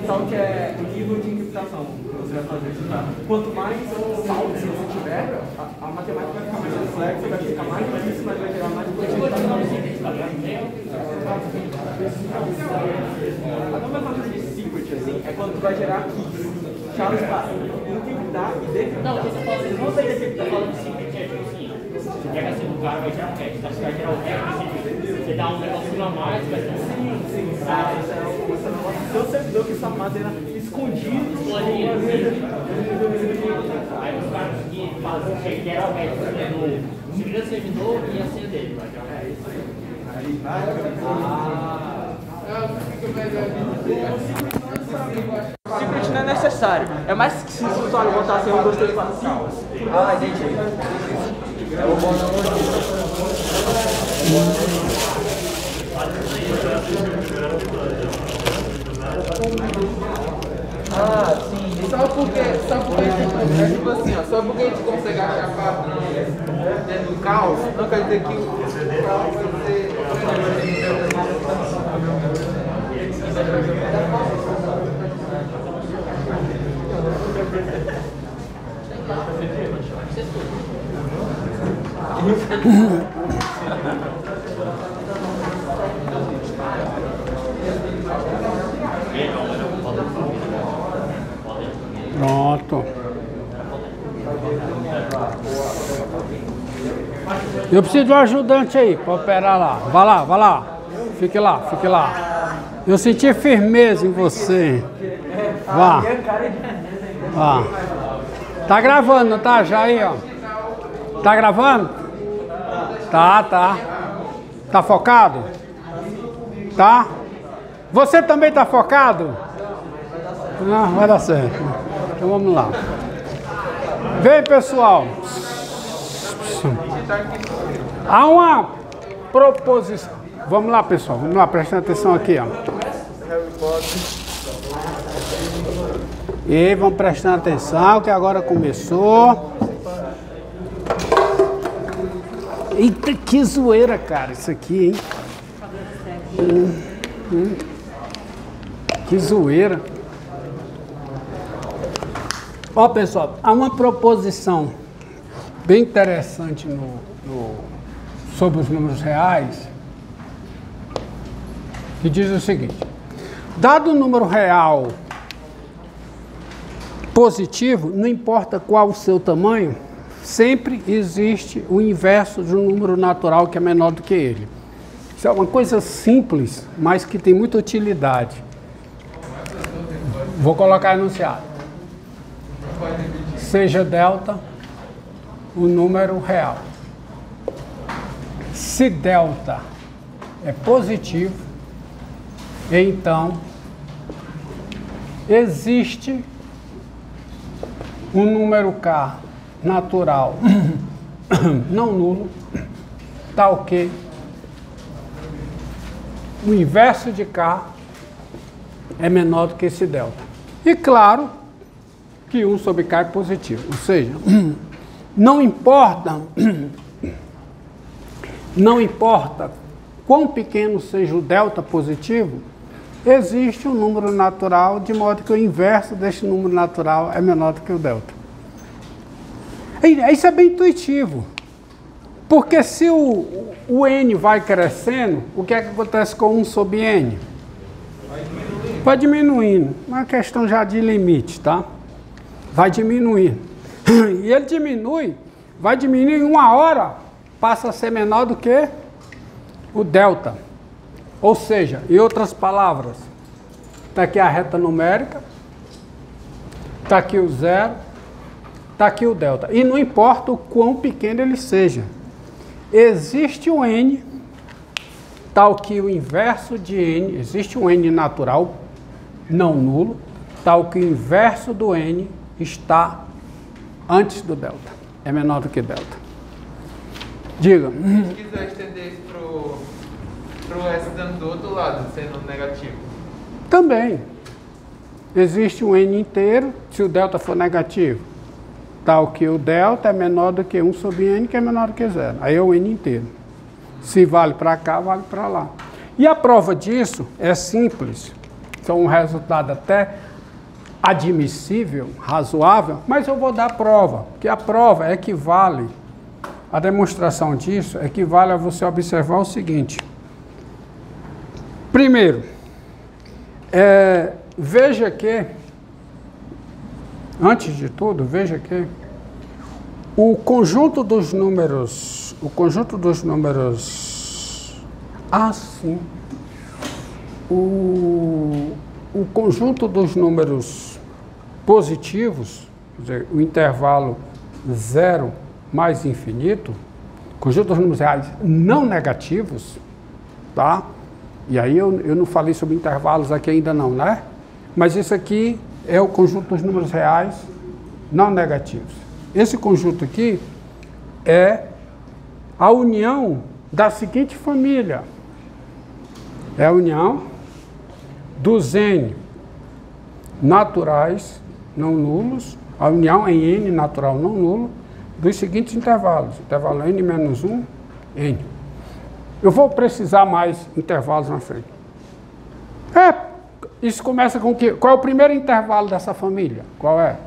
Salt é o nível de encriptação que você vai fazer. Quanto mais salt você tiver, a matemática vai ficar mais complexa, vai ficar mais difícil, mas vai gerar mais complexidade. A nova maneira de secret assim, é quando tu vai gerar keys. Charles para encriptar e decriptar. Não, você fala assim, não sei decriptar, falando de secret, é tipo assim, você pega assim, o cara vai gerar um hash, então você vai gerar um hash, você dá um negocinho a mais, vai ter um seu servidor que está armazena escondido. Aí os caras que fazem, que era o hash no primeiro servidor e a senha dele. Secret não é necessário. É mais que se o usuário botar assim, 1, 2, 3, 4, 5. Ah, entendi. Ah, sim. Só porque é tipo assim, ó, só porque a gente consegue achar padrão dentro do caos, não quer dizer que o caos vai ser. Pronto. Eu preciso de um ajudante aí para operar lá. Vá lá, vá lá. Fique lá, fique lá. Eu senti firmeza em você. Vá. Vá. Tá gravando, não tá? Já aí, ó. Tá gravando? Tá, tá. Tá focado? Tá? Você também tá focado? Não, vai dar certo. Então vamos lá. Vem, pessoal. Há uma proposição. Vamos lá, pessoal. Vamos lá, prestando atenção aqui, ó. E vamos prestando atenção que agora começou. Eita, que zoeira, cara, isso aqui, hein? Que zoeira. Ó, pessoal, há uma proposição bem interessante sobre os números reais que diz o seguinte: dado o número real positivo, não importa qual o seu tamanho, sempre existe o inverso de um número natural que é menor do que ele. Isso é uma coisa simples, mas que tem muita utilidade. Vou colocar enunciado. Seja delta o número real. Se delta é positivo, então existe um número k natural não nulo, tal que o inverso de k é menor do que esse delta. E claro que 1 sobre k é positivo, ou seja, não importa quão pequeno seja o delta positivo, existe um número natural de modo que o inverso deste número natural é menor do que o delta. Isso é bem intuitivo, porque se o n vai crescendo, o que é que acontece com 1 sobre n? Vai diminuindo, uma questão já de limite, tá? Vai diminuindo. E ele diminui, vai diminuir em uma hora, passa a ser menor do que o delta. Ou seja, em outras palavras, está aqui a reta numérica, está aqui o zero, está aqui o delta. E não importa o quão pequeno ele seja. Existe um n, tal que o inverso de n, existe um n natural, não nulo, tal que o inverso do n está antes do delta. É menor do que delta. Diga. Se quiser estender isso pro S dando do outro lado, sendo negativo. Também. Existe um n inteiro, se o delta for negativo, tal que o delta é menor do que 1 sobre n, que é menor do que zero. Aí é o n inteiro. Se vale para cá, vale para lá. E a prova disso é simples. É um resultado até admissível, razoável, mas eu vou dar a prova, porque a prova equivale, a demonstração disso equivale a você observar o seguinte. Primeiro, veja que, antes de tudo, veja que o conjunto dos números, o conjunto dos números positivos, quer dizer, o intervalo 0 mais infinito, conjunto dos números reais não negativos, tá? E aí eu não falei sobre intervalos aqui ainda não, né? Mas isso aqui é o conjunto dos números reais não negativos. Esse conjunto aqui é a união da seguinte família. É a união dos N naturais não nulos, a união em N natural não nulo, dos seguintes intervalos. Intervalo N menos 1, N. Eu vou precisar mais intervalos na frente. Isso começa com o quê? Qual é o primeiro intervalo dessa família? Qual é?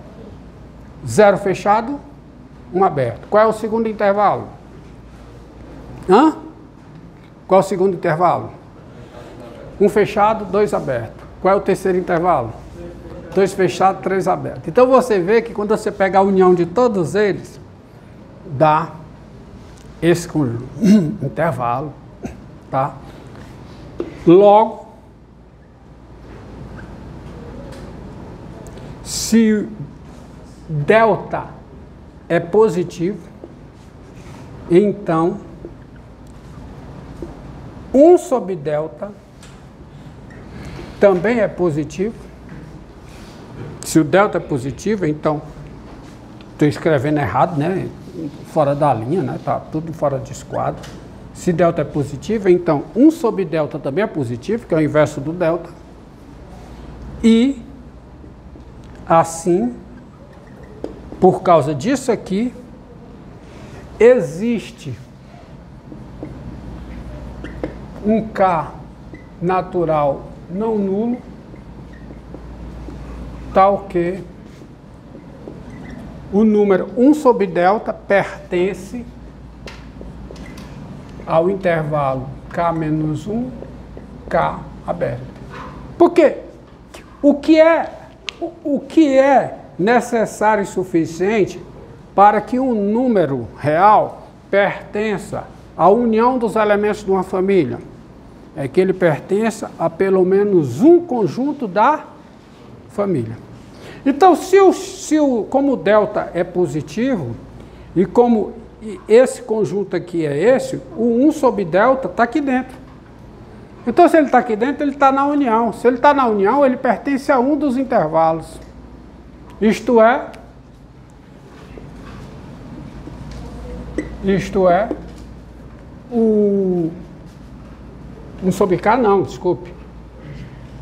0 fechado, 1 aberto. Qual é o segundo intervalo? Qual é o segundo intervalo? 1 fechado, 2 aberto. Qual é o terceiro intervalo? 2 fechado, 3 aberto. Então você vê que quando você pega a união de todos eles, dá esse intervalo, tá? Logo, se delta é positivo, então 1 sobre delta também é positivo. Se o delta é positivo, então estou escrevendo errado, né? Fora da linha, né? Tá tudo fora de esquadro. Se delta é positivo, então 1 sobre delta também é positivo, que é o inverso do delta. E assim, por causa disso aqui, existe um K natural não nulo, tal que o número 1 sobre delta pertence ao intervalo K menos 1, K aberto. Por quê? O que é necessário e suficiente para que um número real pertença à união dos elementos de uma família? É que ele pertença a pelo menos um conjunto da família. Então, como o delta é positivo, e como esse conjunto aqui é esse, o 1 sobre delta está aqui dentro. Então, se ele está aqui dentro, ele está na união. Se ele está na união, ele pertence a um dos intervalos. Isto é, o 1 sobre K não, desculpe.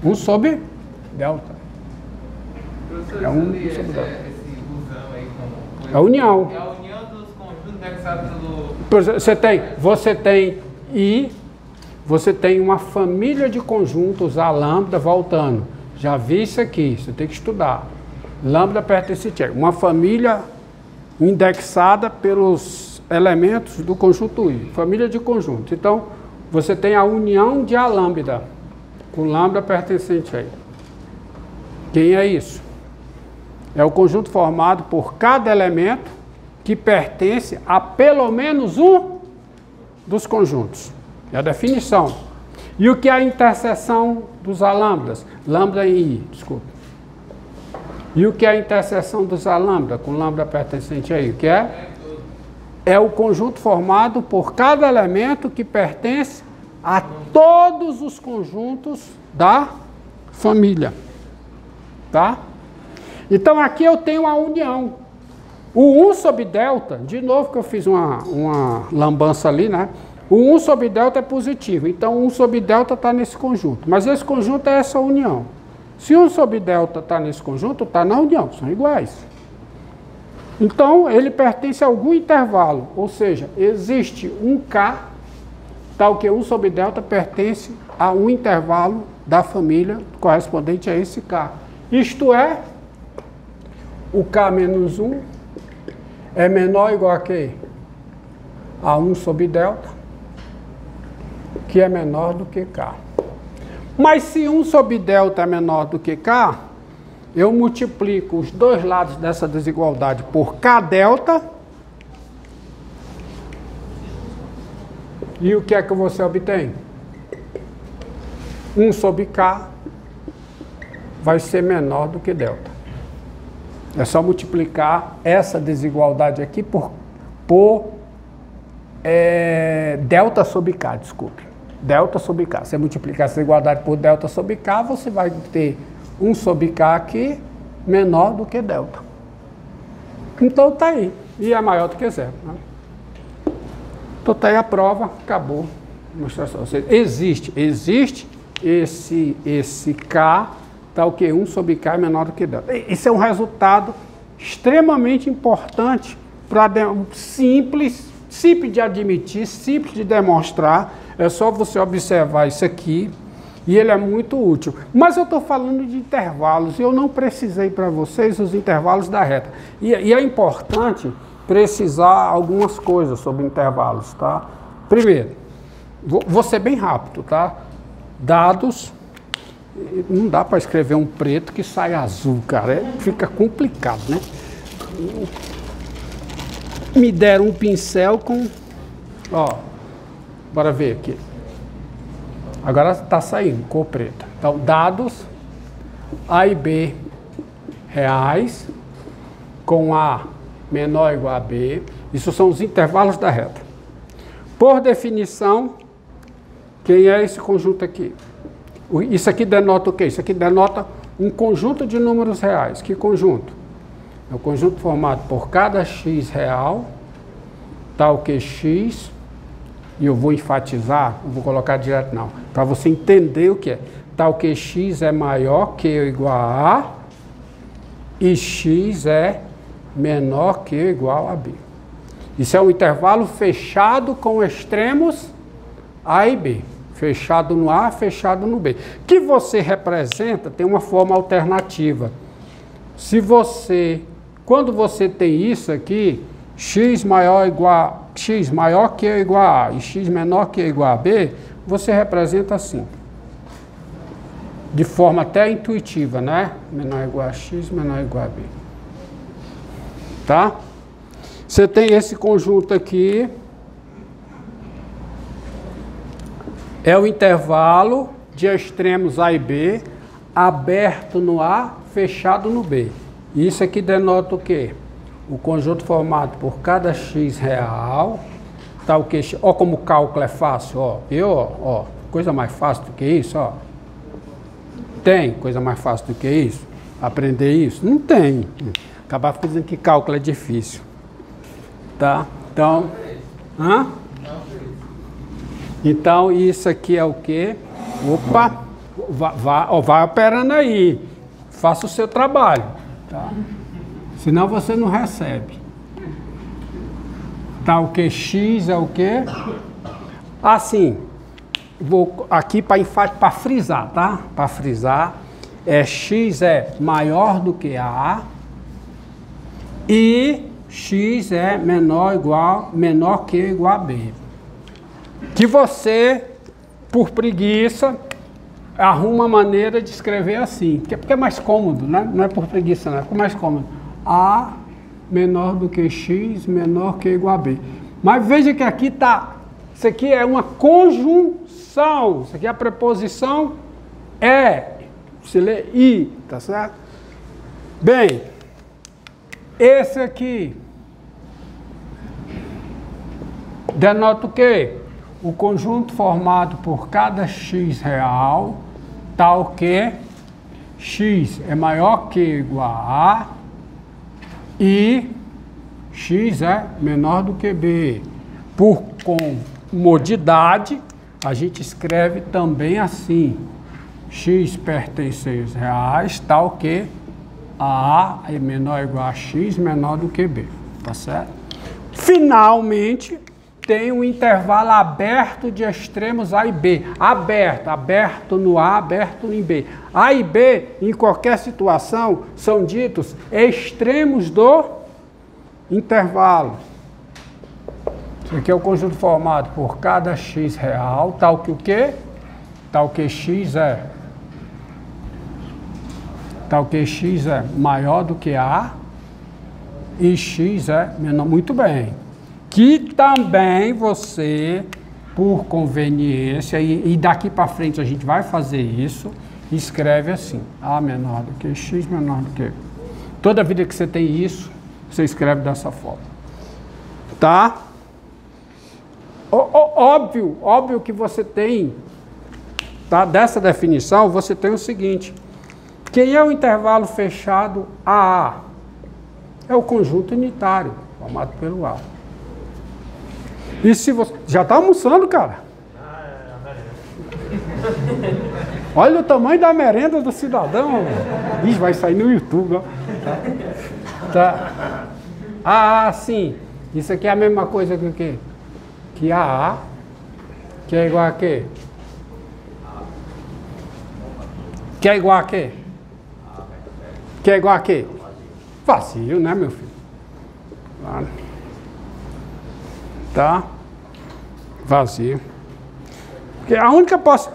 1 sobre delta. Professor, É 1 sobre delta. esse usão aí como... É a união. É a união dos conjuntos indexados pelo... Você tem I, você tem uma família de conjuntos A lambda voltando. Já vi isso aqui, você tem que estudar. Lambda pertence a uma família indexada pelos elementos do conjunto I, família de conjuntos. Então, você tem a união de A lambda, com lambda pertencente a I. Quem é isso? É o conjunto formado por cada elemento que pertence a pelo menos um dos conjuntos. É a definição. E o que é a interseção dos A lambdas? Lambda e I, desculpa. E o que é a interseção dos A lambda com lambda pertencente a I? O que é? É o conjunto formado por cada elemento que pertence a todos os conjuntos da família. Tá? Então aqui eu tenho a união. O 1 sobre delta, de novo que eu fiz uma lambança ali, né? O 1 sobre delta é positivo, então 1 sobre delta está nesse conjunto. Mas esse conjunto é essa união. Se 1 sobre delta está nesse conjunto, está na união, são iguais. Então ele pertence a algum intervalo, ou seja, existe um K tal que 1 sobre delta pertence a um intervalo da família correspondente a esse K. Isto é, o K menos 1 é menor ou igual a quê? A 1 sobre delta, que é menor do que K. Mas se 1 sobre delta é menor do que K, eu multiplico os dois lados dessa desigualdade por K delta. E o que é que você obtém? 1 sobre K vai ser menor do que delta. É só multiplicar essa desigualdade aqui por delta sobre K, desculpe. Delta sobre K. Se você multiplicar essa desigualdade por delta sobre K, você vai ter 1 sobre K aqui menor do que delta. Então tá aí. E é maior do que zero. Né? Então tá aí a prova, acabou. Vou mostrar só vocês. Existe esse K, tal que 1 sobre K é menor do que delta. Isso é um resultado extremamente importante, simples de admitir, simples de demonstrar. É só você observar isso aqui e ele é muito útil. Mas eu estou falando de intervalos e eu não precisei para vocês os intervalos da reta. E é importante precisar algumas coisas sobre intervalos, tá? Primeiro, vou ser bem rápido, tá? Dados, não dá para escrever um preto que sai azul, cara, fica complicado, né? Me deram um pincel com, ó, bora ver aqui. Agora está saindo, cor preta. Então, dados A e B reais com A menor ou igual a B. Isso são os intervalos da reta. Por definição, quem é esse conjunto aqui? Isso aqui denota o quê? Isso aqui denota um conjunto de números reais. Que conjunto? É o conjunto formado por cada x real, tal que x, e eu vou enfatizar, não vou colocar direto não, para você entender o que é. Tal que x é maior que ou igual a A, e x é menor que ou igual a B. Isso é um intervalo fechado com extremos A e B. Fechado no A, fechado no B. Que você representa, tem uma forma alternativa. Quando você tem isso aqui, x maior que ou igual a A e x menor que ou igual a B, você representa assim. De forma até intuitiva, né? Menor ou igual a x, menor ou igual a B. Tá? Você tem esse conjunto aqui. É o intervalo de extremos A e B, aberto no A, fechado no B. Isso aqui denota o quê? O conjunto formado por cada x real, tal que... Ó como o cálculo é fácil, ó. Coisa mais fácil do que isso, ó. Tem coisa mais fácil do que isso? Aprender isso? Não tem. Acabar dizendo que cálculo é difícil. Tá? Então... Hã? Então, isso aqui é o quê? Opa! Vai operando aí. Faça o seu trabalho. Tá? Senão você não recebe. Tá, o que? X é o quê? Assim, vou aqui para frisar, tá? Para frisar, x é maior do que a e x é menor que ou igual a b. Que você, por preguiça, arruma maneira de escrever assim, porque é mais cômodo, né? Não é por preguiça, não, é mais cômodo. A menor do que x, menor que ou igual a b. Mas veja que aqui está, isso aqui é uma conjunção, isso aqui é a preposição é, se lê i, tá certo? Bem, esse aqui denota o quê? O conjunto formado por cada x real, tal que x é maior que ou igual a A e x é menor do que B. Por comodidade, a gente escreve também assim, x pertence aos reais, tal que a é menor ou igual a x, menor do que B, tá certo? Finalmente, tem um intervalo aberto de extremos A e B. Aberto no A, aberto no B. A e B, em qualquer situação, são ditos extremos do intervalo. Isso aqui é o conjunto formado por cada x real, tal que o quê? Tal que x é maior do que A e x é menor. Muito bem. Que também você, por conveniência, e daqui para frente a gente vai fazer isso, escreve assim, A menor do que x menor do que... Toda vida que você tem isso, você escreve dessa forma. Tá? Óbvio que você tem, tá? Dessa definição, você tem o seguinte, quem é o intervalo fechado AA? É o conjunto unitário, formado pelo A. E se você... Já está almoçando, cara? Olha o tamanho da merenda do cidadão. Ih, vai sair no YouTube, ó. Tá. AA, sim. Isso aqui é a mesma coisa que o quê? Que AA, que é igual a quê? Que é igual a quê? Que é igual a quê? Vazio, né, meu filho? Claro. Tá? Vazio. Porque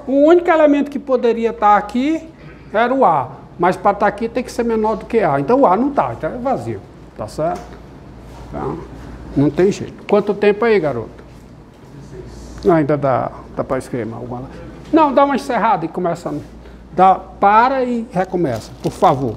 o único elemento que poderia estar aqui era o A. Mas para estar aqui tem que ser menor do que A. Então o A não está, então é vazio. Tá certo? Tá? Não tem jeito. Quanto tempo aí, garoto? Não, ainda dá para escrever alguma. Não, dá uma encerrada e começa. Para e recomeça, por favor.